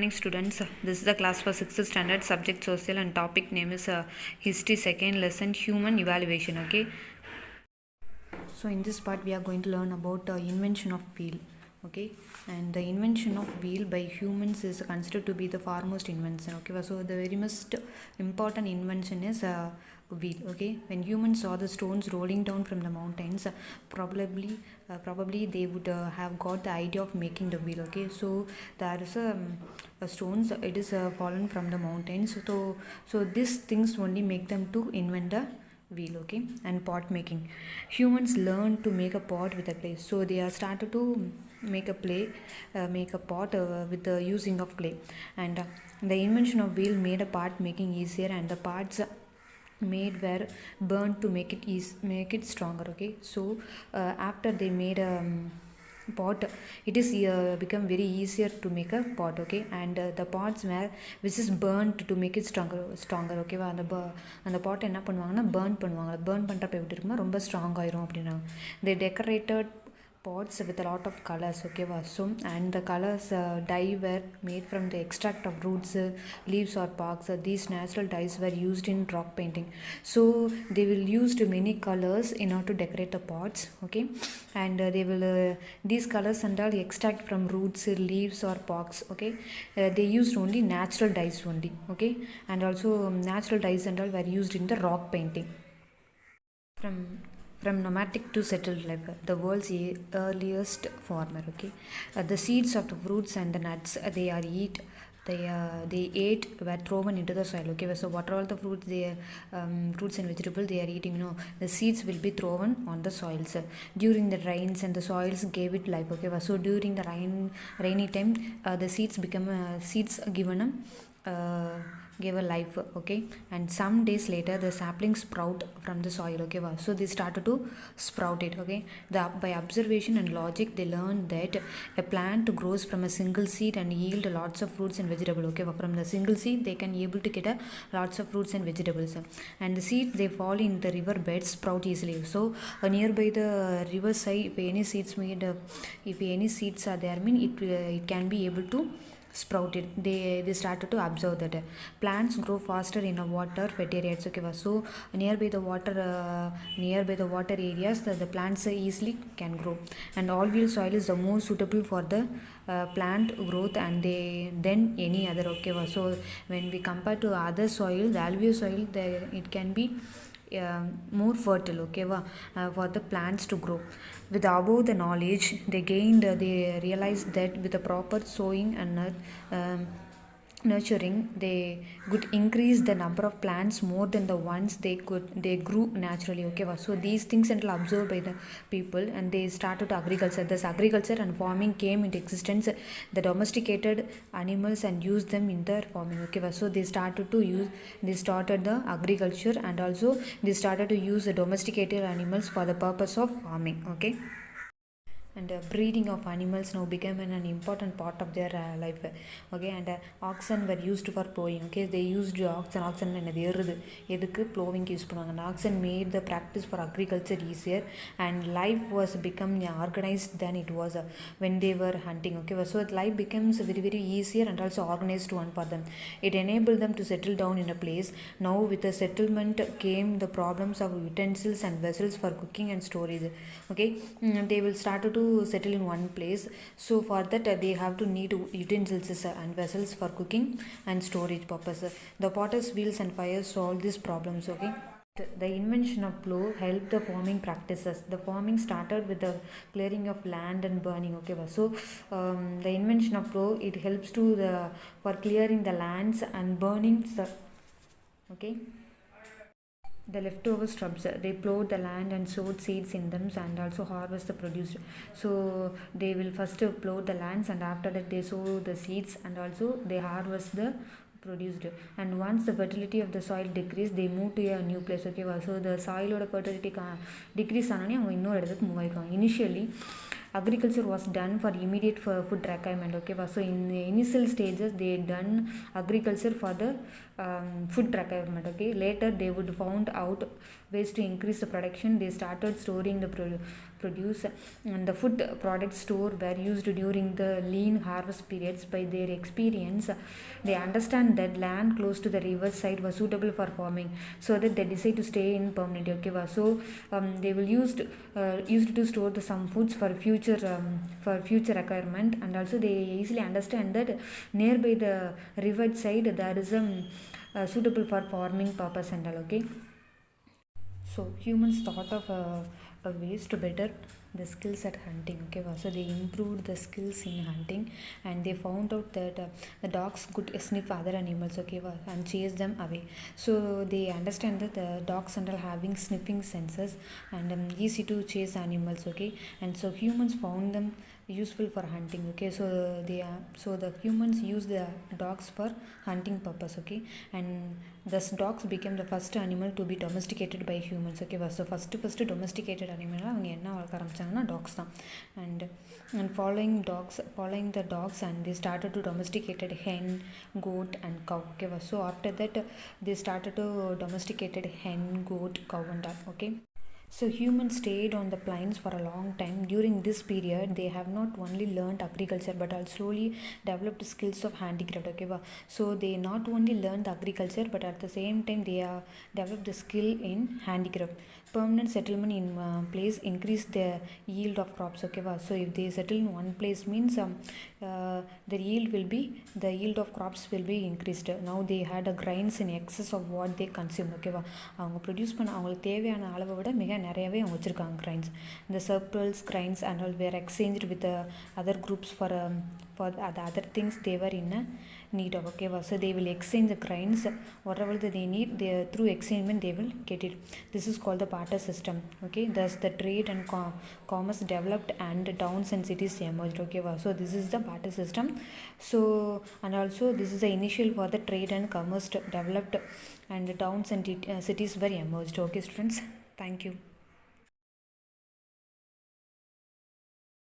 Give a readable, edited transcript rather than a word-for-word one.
morning, students. This is the class for 6th standard, subject social, and topic name is history, second lesson, human evaluation. Okay. So in this part, we are going to learn about invention of wheel. Okay, and the invention of wheel by humans is considered to be the foremost invention. Okay, so the very most important invention is wheel. Okay, when humans saw the stones rolling down from the mountains, probably they would have got the idea of making the wheel. Okay, so there is a stones, it is fallen from the mountains, so these things only make them to invent the wheel. Okay, and pot making, humans learn to make a pot with a clay, so they are started to make a pot with the using of clay. And the invention of wheel made a pot making easier, and the parts made were burned to make it stronger. Okay, so after they made a pot, it is become very easier to make a pot. Okay, and the pots were which is burnt to make it stronger. Okay, அந்த pot என்ன பண்ணுவாங்கன்னா burn பண்ணுறப்ப எப்படி இருக்குமா ரொம்ப strong ஆயிரும் அப்படின்னா. They decorated pots with a lot of colors. Okay, so and the colors dye were made from the extract of roots, leaves or barks. These natural dyes were used in rock painting, so they will use many colors in order to decorate the pots. Okay, and they will these colors and all extract from roots, leaves or barks. Okay, they used only natural dyes only. Okay, and also natural dyes and all were used in the rock painting. From nomadic to settled life, the world's earliest farmer. Okay, the seeds of the fruits and the nuts they ate were thrown into the soil. Okay, so what are all the fruits fruits and vegetables they are eating? The seeds will be thrown on the soils during the rains, and the soils gave it life. Okay, so during the rainy time, the seeds become seeds given gave a life. Okay, and some days later the saplings sprout from the soil. Okay, so they started to sprout it. Okay, by observation and logic they learned that a plant grows from a single seed and yield lots of fruits and vegetables. Okay, from the single seed they can able to get lots of fruits and vegetables, and the seeds they fall in the river beds sprout easily. So nearby the river side, if any seeds are there, it can be able to sprouted. They started to observe that plants grow faster in a water fed areas. Okay, so nearby the water areas, the plants easily can grow, and alluvial soil is the most suitable for the plant growth and then any other. Okay, so when we compare to other soil, the alluvial soil, it can be more fertile. Okay, for the plants to grow. With above the knowledge they gained, they realized that with the proper sowing and nurturing, they could increase the number of plants more than the ones they grew naturally. Okay, so these things are observed by the people, and they started agriculture. Thus agriculture and farming came into existence. The domesticated animals and used them in their farming. Okay, so they started the agriculture, and also they started to use the domesticated animals for the purpose of farming. Okay, and breeding of animals now became an important part of their life. Okay, and oxen were used for plowing. Okay, they used oxen எதுக்கு plowing use பண்ணுவாங்க. And oxen made the practice for agriculture easier, and life was become organized than it was when they were hunting. Okay, so life becomes very very easier and also organized one for them. It enabled them to settle down in a place. Now with the settlement came the problems of utensils and vessels for cooking and storage. Okay, they will start to settle in one place, so for that they have to need utensils and vessels for cooking and storage purpose. The potters wheels and fires solve these problems. Okay, the invention of plow helped the farming practices. The farming started with the clearing of land and burning. Okay, so the invention of plow, it helps to for clearing the lands and burning. Okay, the leftover shrubs, they plowed the land and sowed seeds in them and also harvest the produce. So they will first plow the lands, and after that they sow the seeds, and also they harvest the produced. And once the fertility of the soil decreased, they move to a new place. Okay, so the soil fertility decrease ஆனோடனே அவங்க இன்னொரு இடத்துக்கு move ஆகிருக்காங்க. Initially agriculture was done for immediate food requirement. Okay, so in the initial stages they done agriculture for the food requirement. Okay, later they would found out ways to increase the production. They started storing the produce, and the food products store were used during the lean harvest periods. By their experience, they understand that land close to the river side was suitable for farming, so that they decide to stay in permanently. Okay, so they will used to store some foods for future requirement. And also they easily understand that nearby the river side there is suitable for farming purpose and all. Okay, so humans thought of ways to better the skills at hunting. Okay, so they improved the skills in hunting, and they found out that the dogs could sniff other animals. Okay, and chase them away. So they understand that the dogs are having sniffing senses and easy to chase animals. Okay, and so humans found them useful for hunting. Okay, so the humans use the dogs for hunting purpose. Okay, and thus dogs became the first animal to be domesticated by humans. Okay, so first domesticated animal அவங்க என்ன வளர்க்க ஆரம்பிச்சாங்கன்னா tax தான். and following the dogs, and they started to domesticated hen, goat and cow. Okay, so after that they started to domesticated hen, goat, cow and all. Okay, so humans stayed on the plains for a long time. During this period, they have not only learned agriculture but also slowly developed skills of handicraft. Okay, so they not only learned agriculture but at the same time they developed the skill in handicraft. Permanent settlement in place increase the yield of crops. Okay, so if they settle in one place means the yield of crops will be increased. Now they had a grains in excess of what they consume. Okay, அவங்க produce பண்ண அவங்களுக்கு தேவையான அளவை விட மிக நிறையவே அவங்க வச்சுருக்காங்க கிரைன்ஸ். இந்த surplus grains and all were exchanged with the other groups for the other things they were in need of. Okay, so they will exchange the grains, whatever they need, through exchangement they will get it. This is called the barter system. Okay, thus the trade and commerce developed and towns and cities emerged. Okay, so this is the barter system. So and also this is the initial for the trade and commerce developed and the towns and cities were emerged. Okay students, thank you.